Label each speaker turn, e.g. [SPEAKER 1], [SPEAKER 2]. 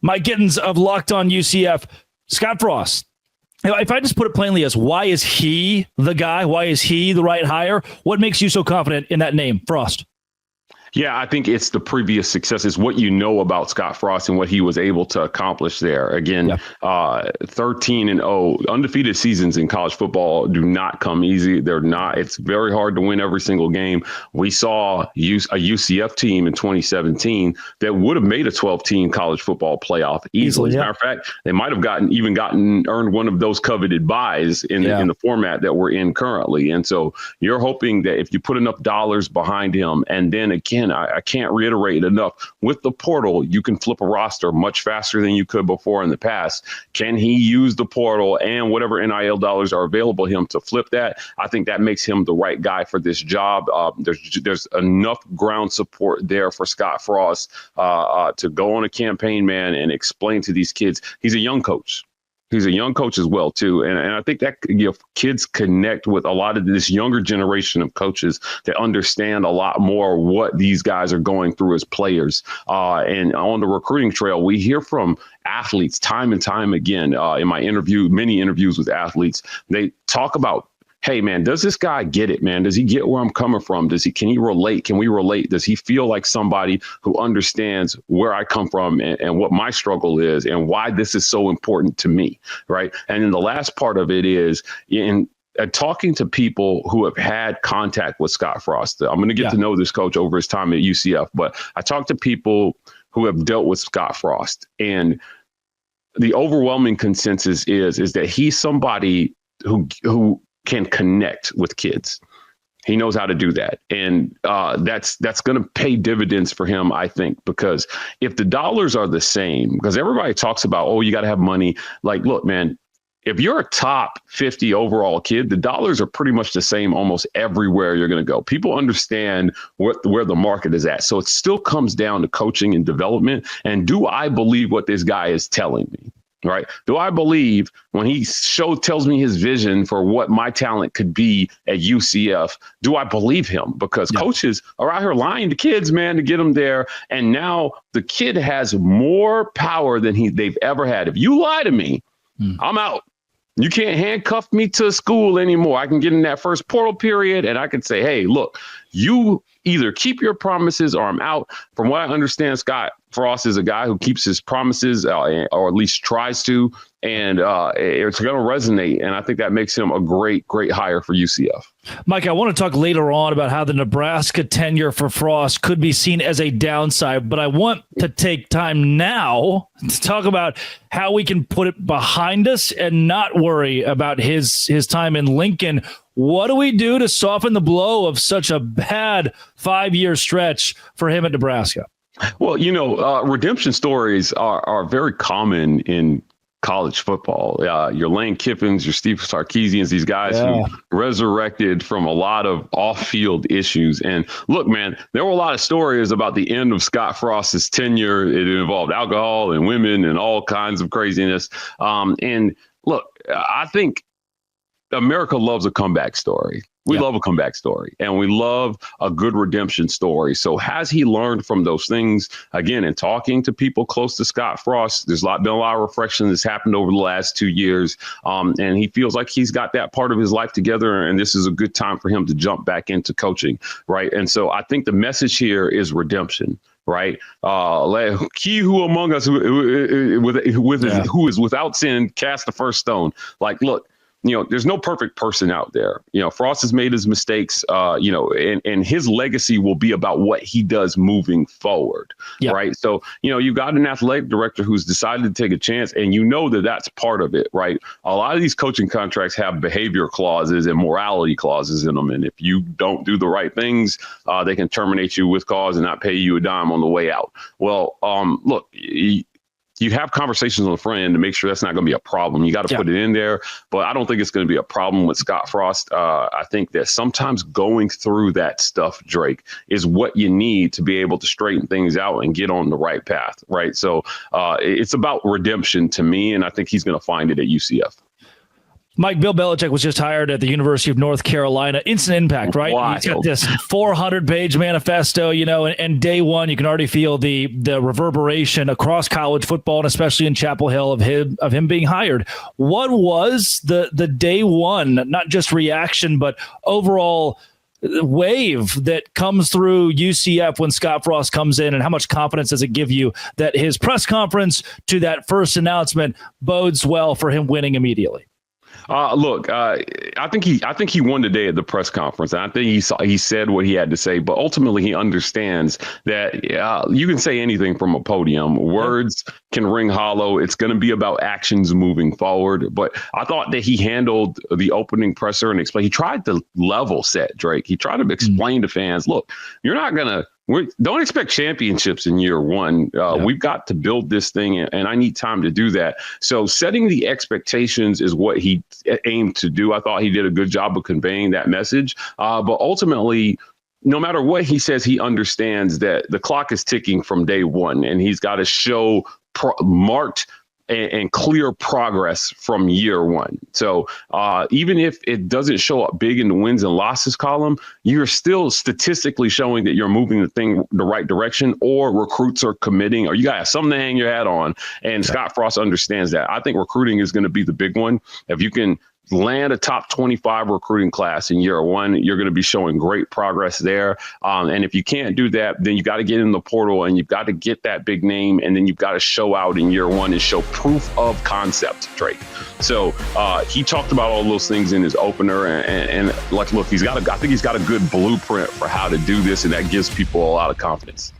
[SPEAKER 1] Mike Gittins of Locked On UCF. Scott Frost. If I just put it plainly as why is he the guy? Why is he the right hire? What makes you so confident in that name, Frost?
[SPEAKER 2] Yeah, I think it's the previous success. It's what you know about Scott Frost and what he was able to accomplish there. Again, 13-0, undefeated seasons in college football do not come easy. They're not. It's very hard to win every single game. We saw a UCF team in 2017 that would have made a 12-team college football playoff easily. As a matter of fact, they might have earned one of those coveted buys in the format that we're in currently. And so you're hoping that if you put enough dollars behind him, and then again, I can't reiterate enough, with the portal, you can flip a roster much faster than you could before in the past. Can he use the portal and whatever NIL dollars are available to him to flip that? I think that makes him the right guy for this job. There's enough ground support there for Scott Frost to go on a campaign, man, and explain to these kids. He's a young coach. He's a young coach as well, too. And I think that kids connect with a lot of this younger generation of coaches that understand a lot more what these guys are going through as players. And on the recruiting trail, we hear from athletes time and time again in many interviews with athletes. They talk about, hey, man, does this guy get it, man? Does he get where I'm coming from? Can he relate? Can we relate? Does he feel like somebody who understands where I come from and what my struggle is and why this is so important to me, right? And then the last part of it is in talking to people who have had contact with Scott Frost. I'm going to get to know this coach over his time at UCF, but I talked to people who have dealt with Scott Frost, and the overwhelming consensus is that he's somebody who can connect with kids. He knows how to do that. And that's going to pay dividends for him, I think, because if the dollars are the same, because everybody talks about, you got to have money. Like, look, man, if you're a top 50 overall kid, the dollars are pretty much the same almost everywhere you're going to go. People understand where the market is at. So it still comes down to coaching and development. And do I believe what this guy is telling me? Right. Do I believe when he tells me his vision for what my talent could be at UCF, do I believe him? Because coaches are out here lying to kids, man, to get them there. And now the kid has more power than they've ever had. If you lie to me, I'm out. You can't handcuff me to school anymore. I can get in that first portal period and I can say, hey, look, you either keep your promises or I'm out. From what I understand, Scott Frost is a guy who keeps his promises or at least tries to. And it's going to resonate. And I think that makes him a great, great hire for UCF.
[SPEAKER 1] Mike, I want to talk later on about how the Nebraska tenure for Frost could be seen as a downside, but I want to take time now to talk about how we can put it behind us and not worry about his time in Lincoln. What do we do to soften the blow of such a bad 5-year stretch for him at Nebraska?
[SPEAKER 2] Well, redemption stories are very common in college football. Your Lane Kiffins, your Steve Sarkisians, these guys who resurrected from a lot of off-field issues. And look, man, there were a lot of stories about the end of Scott Frost's tenure. It involved alcohol and women and all kinds of craziness. And look, I think America loves a comeback story. We love a comeback story, and we love a good redemption story. So has he learned from those things? Again, in talking to people close to Scott Frost, there's been a lot of reflection that's happened over the last 2 years, and he feels like he's got that part of his life together, and this is a good time for him to jump back into coaching, right? And so I think the message here is redemption. Right. He who among us who is without sin cast the first stone. Like, look, there's no perfect person out there. Frost has made his mistakes, and his legacy will be about what he does moving forward. Yep. Right. So, you've got an athletic director who's decided to take a chance, and that's part of it. Right. A lot of these coaching contracts have behavior clauses and morality clauses in them. And if you don't do the right things, they can terminate you with cause and not pay you a dime on the way out. Well, look, you have conversations on the front end to make sure that's not going to be a problem. You got to put it in there, but I don't think it's going to be a problem with Scott Frost. I think that sometimes going through that stuff, Drake, is what you need to be able to straighten things out and get on the right path. Right. So it's about redemption to me, and I think he's going to find it at UCF.
[SPEAKER 1] Mike, Bill Belichick was just hired at the University of North Carolina. Instant impact, right?
[SPEAKER 2] Wild.
[SPEAKER 1] He's got this 400-page manifesto, and day one, you can already feel the reverberation across college football, and especially in Chapel Hill of him being hired. What was the day one, not just reaction, but overall wave that comes through UCF when Scott Frost comes in, and how much confidence does it give you that his press conference to that first announcement bodes well for him winning immediately?
[SPEAKER 2] Look, I think he won today at the press conference. And I think he said what he had to say, but ultimately he understands that you can say anything from a podium. Words can ring hollow. It's going to be about actions moving forward. But I thought that he handled the opening presser and explain. He tried to level set Drake. He tried to explain to fans, look, you're not going to. Don't expect championships in year one. We've got to build this thing, and I need time to do that. So setting the expectations is what he aimed to do. I thought he did a good job of conveying that message. But ultimately, no matter what he says, he understands that the clock is ticking from day one, and he's got to show marked and clear progress from year one. So even if it doesn't show up big in the wins and losses column, you're still statistically showing that you're moving the thing the right direction, or recruits are committing, or you got something to hang your hat on. And Scott Frost understands that. I think recruiting is going to be the big one. If you can land a top 25 recruiting class in year one, you're going to be showing great progress there. And if you can't do that, then you got to get in the portal and you've got to get that big name. And then you've got to show out in year one and show proof of concept, Drake. So he talked about all those things in his opener. And like, look, I think he's got a good blueprint for how to do this. And that gives people a lot of confidence.